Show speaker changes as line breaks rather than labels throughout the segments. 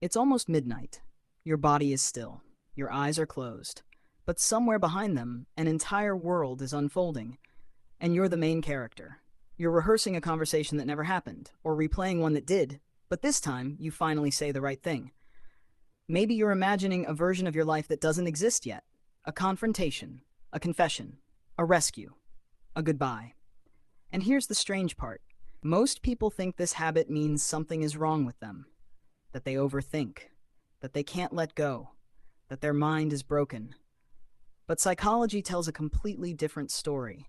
It's almost midnight. Your body is still. Your eyes are closed. But somewhere behind them, an entire world is unfolding, and you're the main character. You're rehearsing a conversation that never happened, or replaying one that did, but this time you finally say the right thing. Maybe you're imagining a version of your life that doesn't exist yet. A confrontation, a confession, a rescue, a goodbye. And here's the strange part. Most people think this habit means something is wrong with them, that they overthink, that they can't let go, that their mind is broken. But psychology tells a completely different story.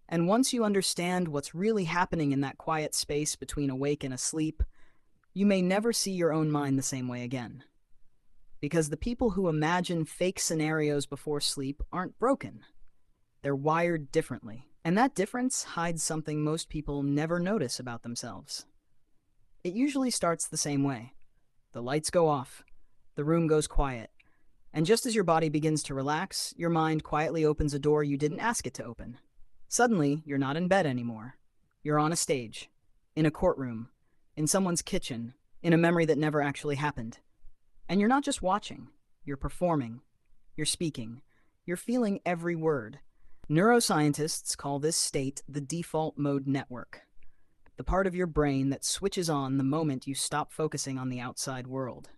And once you understand what's really happening in that quiet space between awake and asleep, you may never see your own mind the same way again. Because the people who imagine fake scenarios before sleep aren't broken. They're wired differently. And that difference hides something most people never notice about themselves. It usually starts the same way. The lights go off, the room goes quiet, and just as your body begins to relax, your mind quietly opens a door you didn't ask it to open. Suddenly, you're not in bed anymore. You're on a stage, in a courtroom, in someone's kitchen, in a memory that never actually happened. And you're not just watching, you're performing, you're speaking, you're feeling every word. Neuroscientists call this state the default mode network, the part of your brain that switches on the moment you stop focusing on the outside world.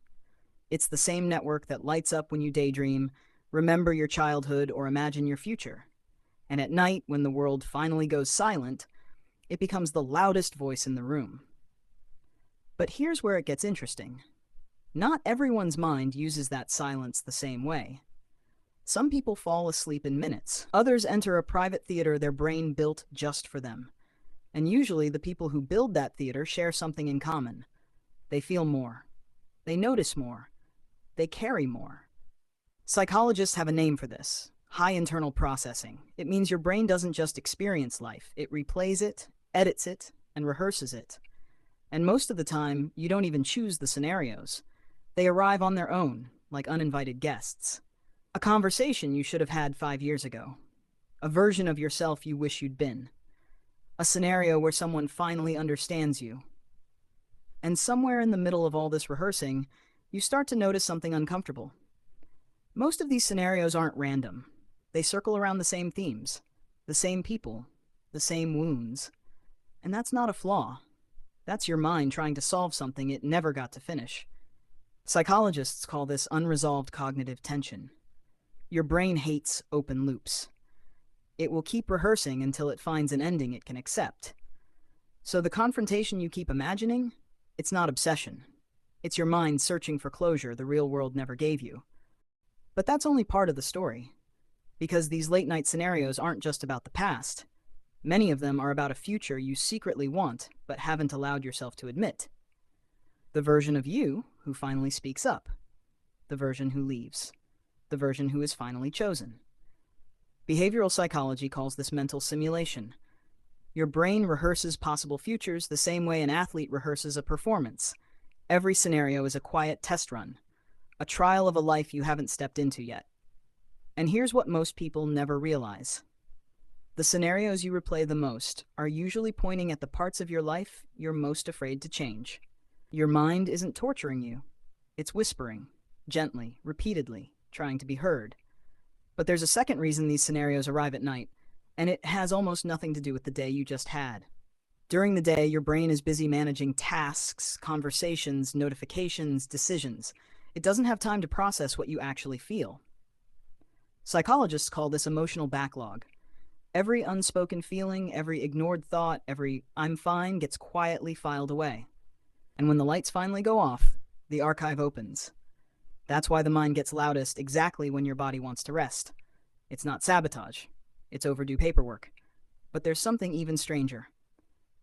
It's the same network that lights up when you daydream, remember your childhood, or imagine your future. And at night, when the world finally goes silent, it becomes the loudest voice in the room. But here's where it gets interesting. Not everyone's mind uses that silence the same way. Some people fall asleep in minutes. Others enter a private theater their brain built just for them. And usually the people who build that theater share something in common. They feel more. They notice more. They carry more. Psychologists have a name for this: high internal processing. It means your brain doesn't just experience life, it replays it, edits it, and rehearses it. And most of the time, you don't even choose the scenarios. They arrive on their own, like uninvited guests. A conversation you should have had 5 years ago. A version of yourself you wish you'd been. A scenario where someone finally understands you. And somewhere in the middle of all this rehearsing, you start to notice something uncomfortable. Most of these scenarios aren't random. They circle around the same themes, the same people, the same wounds. And that's not a flaw. That's your mind trying to solve something it never got to finish. Psychologists call this unresolved cognitive tension. Your brain hates open loops. It will keep rehearsing until it finds an ending it can accept. So the confrontation you keep imagining, it's not obsession. It's your mind searching for closure the real world never gave you. But that's only part of the story. Because these late-night scenarios aren't just about the past. Many of them are about a future you secretly want, but haven't allowed yourself to admit. The version of you who finally speaks up. The version who leaves. The version who is finally chosen. Behavioral psychology calls this mental simulation. Your brain rehearses possible futures the same way an athlete rehearses a performance. Every scenario is a quiet test run, a trial of a life you haven't stepped into yet. And here's what most people never realize. The scenarios you replay the most are usually pointing at the parts of your life you're most afraid to change. Your mind isn't torturing you. It's whispering, gently, repeatedly, trying to be heard. But there's a second reason these scenarios arrive at night, and it has almost nothing to do with the day you just had. During the day, your brain is busy managing tasks, conversations, notifications, decisions. It doesn't have time to process what you actually feel. Psychologists call this emotional backlog. Every unspoken feeling, every ignored thought, every "I'm fine" gets quietly filed away. And when the lights finally go off, the archive opens. That's why the mind gets loudest exactly when your body wants to rest. It's not sabotage. It's overdue paperwork. But there's something even stranger.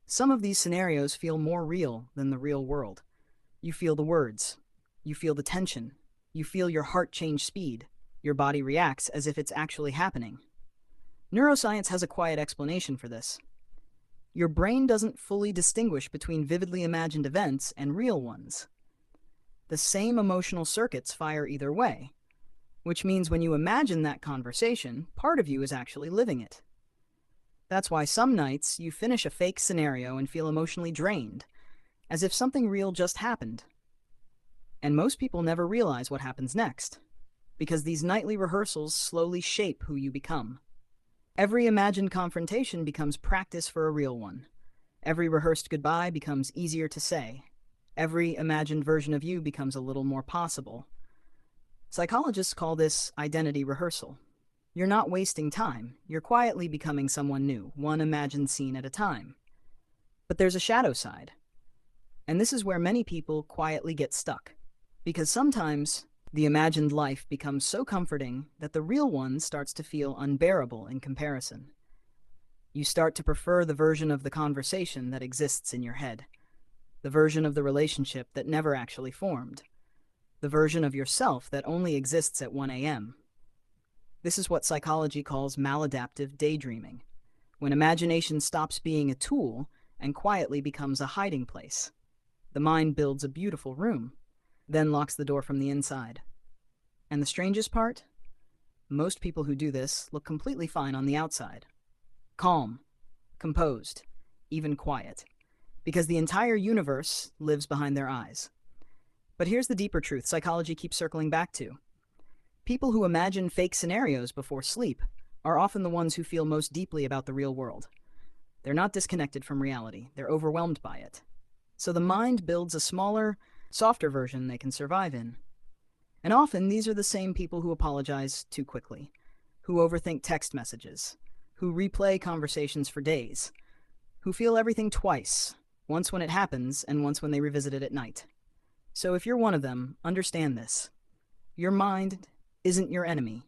Some of these scenarios feel more real than the real world. You feel the words. You feel the tension. You feel your heart change speed. Your body reacts as if it's actually happening. Neuroscience has a quiet explanation for this. Your brain doesn't fully distinguish between vividly imagined events and real ones. The same emotional circuits fire either way, which means when you imagine that conversation, part of you is actually living it. That's why some nights you finish a fake scenario and feel emotionally drained, as if something real just happened. And most people never realize what happens next, because these nightly rehearsals slowly shape who you become. Every imagined confrontation becomes practice for a real one. Every rehearsed goodbye becomes easier to say. Every imagined version of you becomes a little more possible. Psychologists call this identity rehearsal. You're not wasting time. You're quietly becoming someone new, one imagined scene at a time. But there's a shadow side. And this is where many people quietly get stuck. Because sometimes the imagined life becomes so comforting that the real one starts to feel unbearable in comparison. You start to prefer the version of the conversation that exists in your head, the version of the relationship that never actually formed, the version of yourself that only exists at 1 a.m. This is what psychology calls maladaptive daydreaming, when imagination stops being a tool and quietly becomes a hiding place. The mind builds a beautiful room, then locks the door from the inside. And the strangest part? Most people who do this look completely fine on the outside. Calm, composed, even quiet, because the entire universe lives behind their eyes. But here's the deeper truth psychology keeps circling back to. People who imagine fake scenarios before sleep are often the ones who feel most deeply about the real world. They're not disconnected from reality, they're overwhelmed by it. So the mind builds a smaller, softer version they can survive in. And often these are the same people who apologize too quickly, who overthink text messages, who replay conversations for days, who feel everything twice, once when it happens and once when they revisit it at night. So if you're one of them, understand this. Your mind isn't your enemy.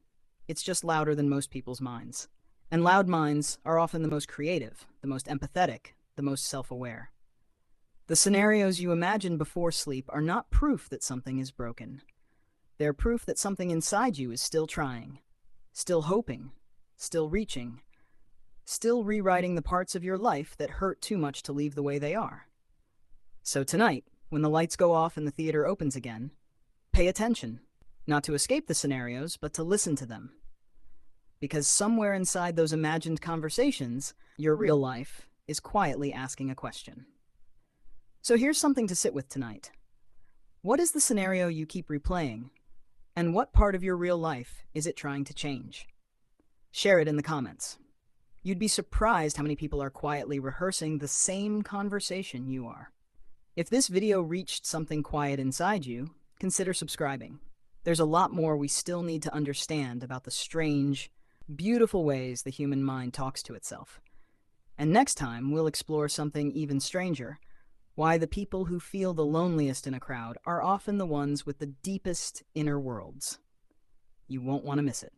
It's just louder than most people's minds. And loud minds are often the most creative, the most empathetic, the most self-aware. The scenarios you imagine before sleep are not proof that something is broken. They're proof that something inside you is still trying, still hoping, still reaching, still rewriting the parts of your life that hurt too much to leave the way they are. So tonight, when the lights go off and the theater opens again, pay attention, not to escape the scenarios, but to listen to them. Because somewhere inside those imagined conversations, your real life is quietly asking a question. So here's something to sit with tonight. What is the scenario you keep replaying? And what part of your real life is it trying to change? Share it in the comments. You'd be surprised how many people are quietly rehearsing the same conversation you are. If this video reached something quiet inside you, consider subscribing. There's a lot more we still need to understand about the strange, beautiful ways the human mind talks to itself. And next time, we'll explore something even stranger: why the people who feel the loneliest in a crowd are often the ones with the deepest inner worlds. You won't want to miss it.